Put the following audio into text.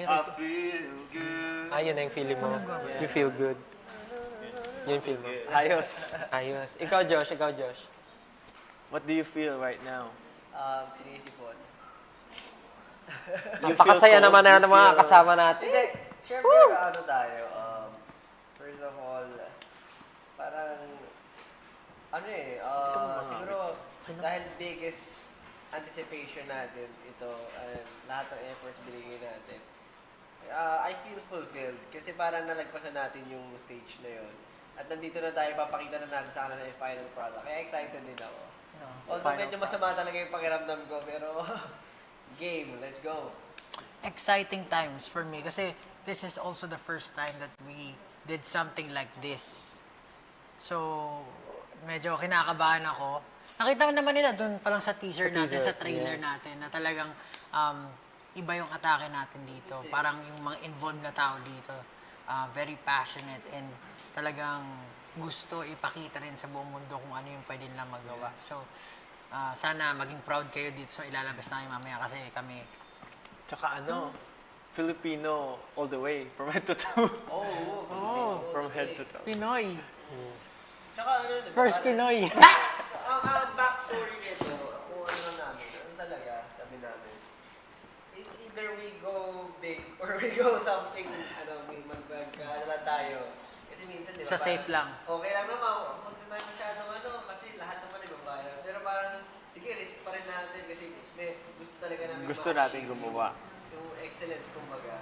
I feel good. Yun na yung feeling mo. You feel good. Yun yung feel mo. Ayos. Ayos. Ikaw, Josh. What do you feel right now? Sinisipon. Napakasaya naman na ng mga kasama natin. Hindi, syempre, ano tayo, first of all, parang, siguro, dahil biggest anticipation natin ito, and lahat ng efforts binigay natin, I feel fulfilled kasi parang nalagpasan natin yung stage na yun. At nandito na tayo, papakita na natin sa kanila yung final product. Kaya excited din ako. Although medyo masama talaga yung pakiramdam ko, pero game, let's go. Exciting times for me kasi this is also the first time that we did something like this. So, medyo kinakabahan ako. Nakita naman nila doon pa lang sa teaser natin, sa trailer natin, na talagang iba yung atake natin dito. Parang yung mga involved na tao dito, very passionate and talagang gusto ipakita rin sa buong mundo kung ano yung pwede nilang magawa. So, sana maging proud kayo dito sa ilalabas namin mamaya kasi kami. Tsaka Filipino all the way, from head to toe. From head to toe. Pinoy. Tsaka First Pinoy. ang backstory nito, kung ano namin, ano talaga, sabi namin, it's either we go big or we go something, may ano lang tayo. Kasi minsan, di ba? Sa safe lang. Okay lang naman, huwag na tayo masyadong kasi lahat naman nagbabayad. Pero parang, sige, risk pa rin natin kasi gusto talaga namin Gusto natin gumawa. yung excellence, kumbaga.